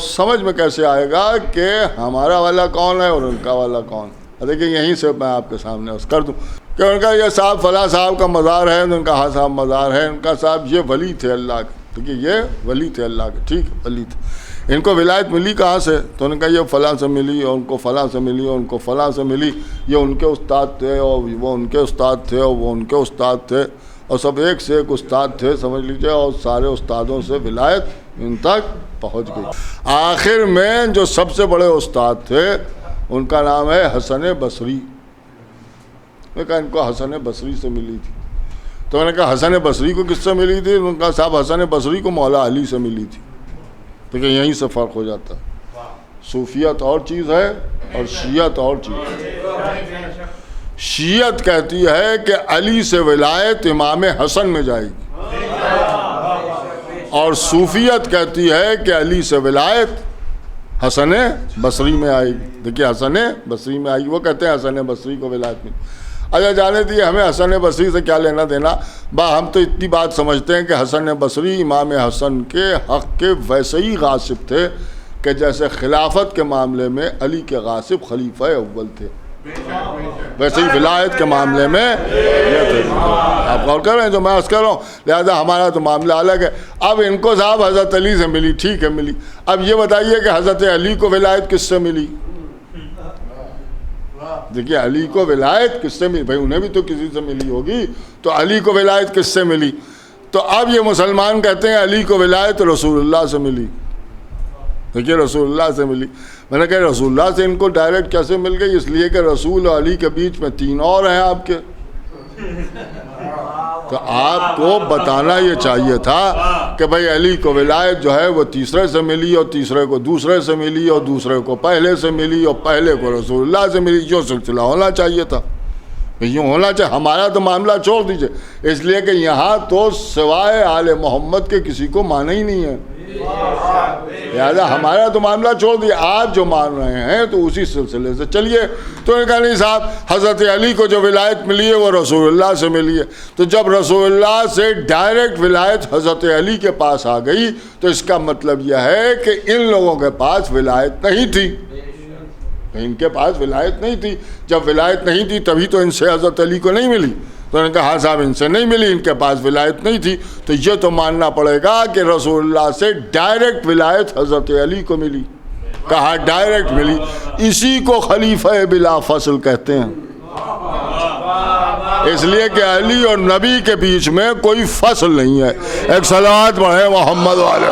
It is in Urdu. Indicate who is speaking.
Speaker 1: سمجھ میں کیسے آئے گا کہ ہمارا والا کون ہے اور ان کا والا کون؟ دیکھیں یہیں سے میں آپ کے سامنے عرض کر دوں کہ ان کا یہ صاحب فلاں صاحب کا مزار ہے، ان کا ہاں صاحب مزار ہے، ان کا صاحب یہ ولی تھے اللہ کے، دیکھیے یہ ولی تھے اللہ کے، ٹھیک ولی تھے، ان کو ولایت ملی کہاں سے؟ تو ان کا یہ فلاں سے ملی اور ان کو فلاں سے ملی اور ان کو فلاں سے ملی، یہ ان کے استاد تھے اور وہ ان کے استاد تھے اور وہ ان کے استاد تھے، اور سب ایک سے ایک استاد تھے سمجھ لیجئے، اور سارے استادوں سے ولایت ان تک پہنچ گئی۔ آخر میں جو سب سے بڑے استاد تھے ان کا نام ہے حسن بصری۔ میں کہا ان کو حسن بصری سے ملی تھی، تو میں نے کہا حسن بصری کو کس سے ملی تھی؟ ان کا صاحب حسن بصری کو مولا علی سے ملی تھی۔ دیکھیں یہیں سے فرق ہو جاتا ہے، صوفیت اور چیز ہے اور شیعت اور چیز ہے۔ شیعت کہتی ہے کہ علی سے ولایت امام حسن میں جائے گی، اور صوفیت کہتی ہے کہ علی سے ولایت حسن بصری میں آئے گی۔ دیکھیے حسن بصری میں آئے گی، وہ کہتے ہیں حسن بصری کو ولایت میں۔ اچھا جانے دیے، ہمیں حسن بصری سے کیا لینا دینا؟ ہم تو اتنی بات سمجھتے ہیں کہ حسن بصری امام حسن کے حق کے ویسے ہی غاصب تھے کہ جیسے خلافت کے معاملے میں علی کے غاصب خلیفہ اول تھے، ویسے ہی ولایت کے معاملے میں یہ تھے۔ آپ غور کر رہے ہیں جو میں عرض کر رہا ہوں؟ لہذا ہمارا تو معاملہ الگ ہے۔ اب ان کو صاحب حضرت علی سے ملی، ٹھیک ہے ملی، اب یہ بتائیے کہ حضرت علی کو ولایت کس سے ملی؟ دیکھیے علی کو ولایت کس سے ملی؟ بھائی انہیں بھی تو کسی سے ملی ہوگی، تو علی کو ولایت کس سے ملی؟ تو اب یہ مسلمان کہتے ہیں علی کو ولایت رسول اللہ سے ملی۔ دیکھیے رسول اللہ سے ملی، میں نے کہا رسول اللہ سے ان کو ڈائریکٹ کیسے مل گئی؟ اس لیے کہ رسول اور علی کے بیچ میں 3 اور ہیں آپ کے، تو آپ کو بتانا یہ چاہیے تھا کہ بھائی علی کو ولایت جو ہے وہ تیسرے سے ملی، اور تیسرے کو دوسرے سے ملی، اور دوسرے کو پہلے سے ملی، اور پہلے کو رسول اللہ سے ملی۔ جو سلسلہ ہونا چاہیے تھا یوں ہونا چاہیے۔ ہمارا تو معاملہ چھوڑ دیجئے، اس لیے کہ یہاں تو سوائے آل محمد کے کسی کو مانا ہی نہیں ہے، لہٰذا ہمارا تو معاملہ چھوڑ دیا، آپ جو مان رہے ہیں تو اسی سلسلے سے چلیے۔ تو انہوں نے کہا نہیں صاحب حضرت علی کو جو ولایت ملی ہے وہ رسول اللہ سے ملی ہے۔ تو جب رسول اللہ سے ڈائریکٹ ولایت حضرت علی کے پاس آ گئی تو اس کا مطلب یہ ہے کہ ان لوگوں کے پاس ولایت نہیں تھی، ان کے پاس ولایت نہیں تھی۔ جب ولایت نہیں تھی تبھی تو ان سے حضرت علی کو نہیں ملی۔ تو انہوں نے کہا ہاں صاحب ان سے نہیں ملی، ان کے پاس ولایت نہیں تھی، تو یہ تو ماننا پڑے گا کہ رسول اللہ سے ڈائریکٹ ولایت حضرت علی کو ملی۔ کہا ڈائریکٹ ملی، اسی کو خلیفہ بلا فصل کہتے ہیں، اس لیے کہ علی اور نبی کے بیچ میں کوئی فصل نہیں ہے۔ ایک صلوات پڑھیں محمد والے۔